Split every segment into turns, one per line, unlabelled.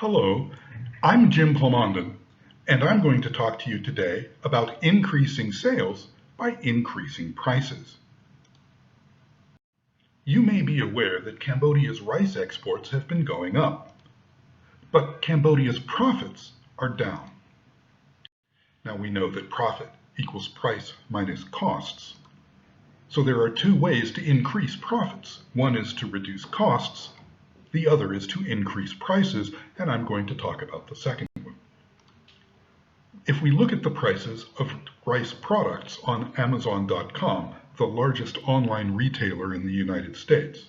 Hello, I'm Jim Plomondon, and I'm going to talk to you today about increasing sales by increasing prices. You may be aware that Cambodia's rice exports have been going up, but Cambodia's profits are down. Now we know that profit equals price minus costs. So there are two ways to increase profits. One is to reduce costs. The other is to increase prices, and I'm going to talk about the second one. If we look at the prices of rice products on Amazon.com, the largest online retailer in the United States,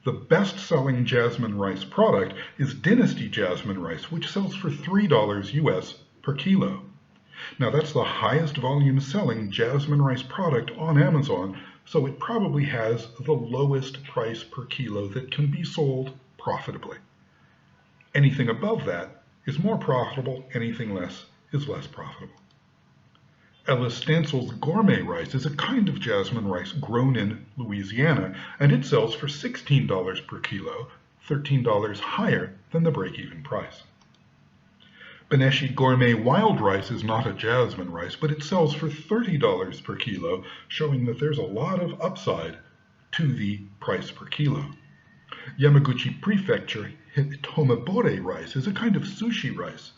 the best-selling jasmine rice product is Dynasty Jasmine Rice, which sells for $3 US per kilo. Now that's the highest volume selling jasmine rice product on Amazon, so it probably has the lowest price per kilo that can be sold profitably. Anything above that is more profitable, anything less is less profitable. Ellis Stansel's gourmet rice is a kind of jasmine rice grown in Louisiana, and it sells for $16 per kilo, $13 higher than the break-even price. Beneshi Gourmet Wild Rice is not a jasmine rice, but it sells for $30 per kilo, showing that there's a lot of upside to the price per kilo. Yamaguchi Prefecture Tomabore rice is a kind of sushi rice.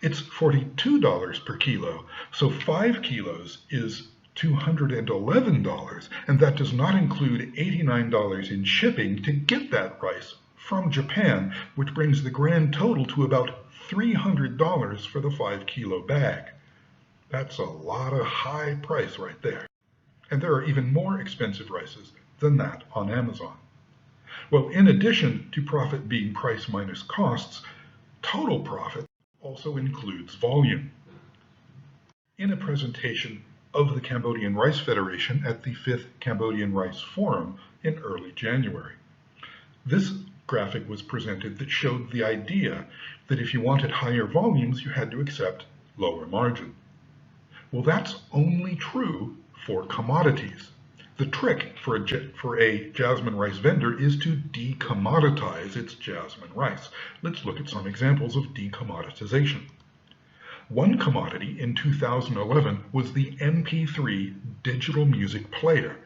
It's $42 per kilo, so 5 kilos is $211, and that does not include $89 in shipping to get that rice from Japan, which brings the grand total to about $300 for the 5-kilo bag. That's a lot of high price right there. And there are even more expensive rices than that on Amazon. Well, in addition to profit being price minus costs, total profit also includes volume. In a presentation of the Cambodian Rice Federation at the 5th Cambodian Rice Forum in early January, this graphic was presented that showed the idea that if you wanted higher volumes, you had to accept lower margin. Well, that's only true for commodities. The trick for a jasmine rice vendor is to de-commoditize its jasmine rice. Let's look at some examples of de-commoditization. One commodity in 2011 was the MP3 digital music player.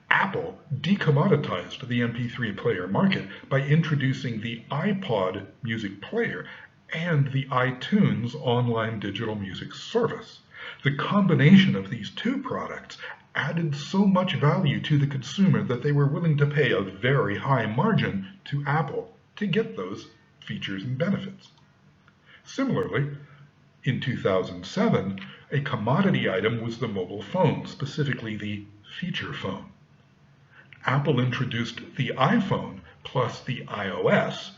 Apple de-commoditized the MP3 player market by introducing the iPod music player and the iTunes online digital music service. The combination of these two products added so much value to the consumer that they were willing to pay a very high margin to Apple to get those features and benefits. Similarly, in 2007, a commodity item was the mobile phone, specifically the feature phone. Apple introduced the iPhone plus the iOS,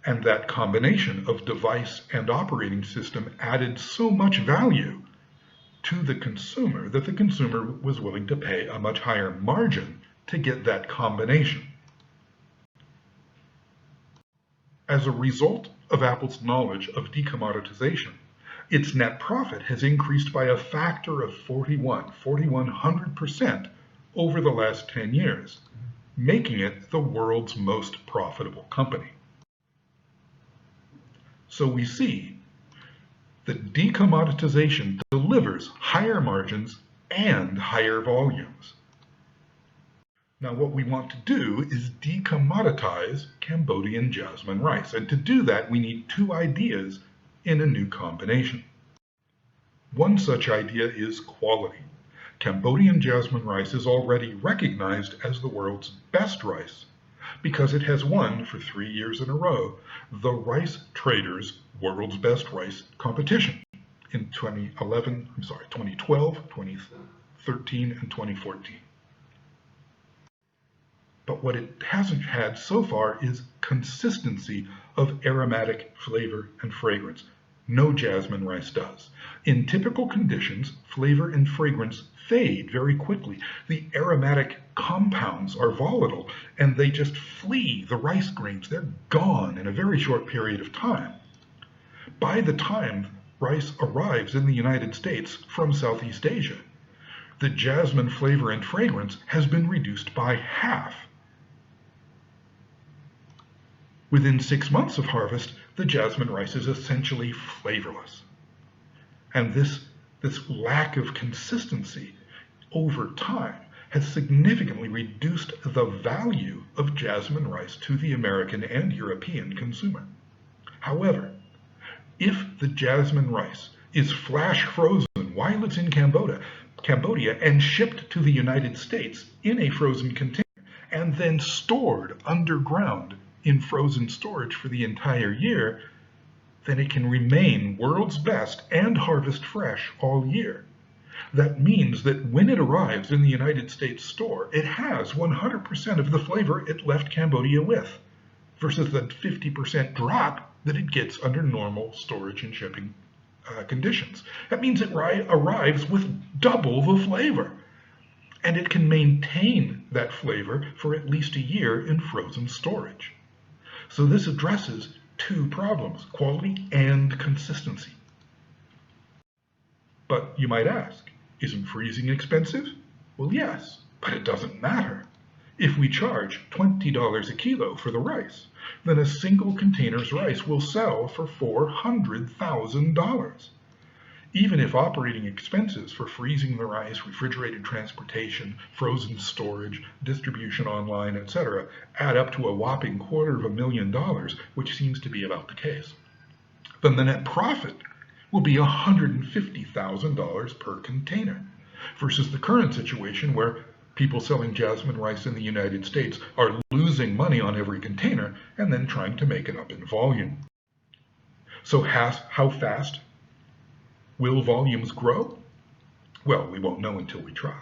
and that combination of device and operating system added so much value to the consumer that the consumer was willing to pay a much higher margin to get that combination. As a result of Apple's knowledge of de-commoditization, its net profit has increased by a factor of 4,100% over the last 10 years, making it the world's most profitable company. So we see that de-commoditization delivers higher margins and higher volumes. Now what we want to do is de-commoditize Cambodian jasmine rice, and to do that we need two ideas in a new combination. One such idea is quality. Cambodian jasmine rice is already recognized as the world's best rice because it has won for 3 years in a row the Rice Traders World's Best Rice competition in 2012, 2013, and 2014. But what it hasn't had so far is consistency of aromatic flavor and fragrance. No jasmine rice does. In typical conditions, flavor and fragrance fade very quickly. The aromatic compounds are volatile and they just flee the rice grains. They're gone in a very short period of time. By the time rice arrives in the United States from Southeast Asia, the jasmine flavor and fragrance has been reduced by half. Within 6 months of harvest, the jasmine rice is essentially flavorless. And this lack of consistency over time has significantly reduced the value of jasmine rice to the American and European consumer. However, if the jasmine rice is flash frozen while it's in Cambodia and shipped to the United States in a frozen container and then stored underground in frozen storage for the entire year, then it can remain world's best and harvest fresh all year. That means that when it arrives in the United States store, it has 100% of the flavor it left Cambodia with, versus the 50% drop that it gets under normal storage and shipping conditions. That means it arrives with double the flavor, and it can maintain that flavor for at least a year in frozen storage. So this addresses two problems, quality and consistency. But you might ask, isn't freezing expensive? Well, yes, but it doesn't matter. If we charge $20 a kilo for the rice, then a single container's rice will sell for $400,000. Even if operating expenses for freezing the rice, refrigerated transportation, frozen storage, distribution online, etc., add up to a whopping $250,000, which seems to be about the case, then the net profit will be $150,000 per container, versus the current situation where people selling jasmine rice in the United States are losing money on every container and then trying to make it up in volume. So how fast will volumes grow? Well, we won't know until we try.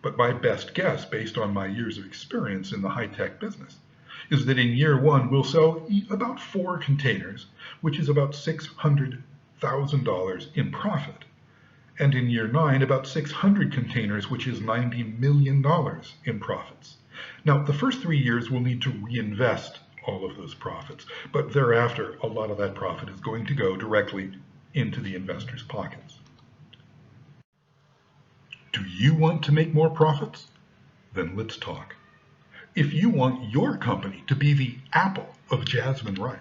But my best guess, based on my years of experience in the high-tech business, is that in year one we'll sell about 4 containers, which is about $600,000 in profit. And in year 9, about 600 containers, which is $90 million in profits. Now, the first 3 years we'll need to reinvest all of those profits, but thereafter, a lot of that profit is going to go directly into the investors' pockets. Do you want to make more profits? Then let's talk. If you want your company to be the Apple of jasmine rice,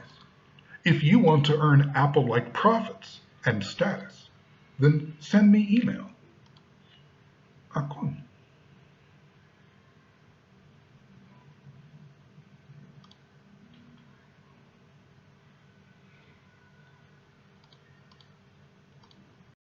if you want to earn Apple-like profits and status, then send me email. Akun.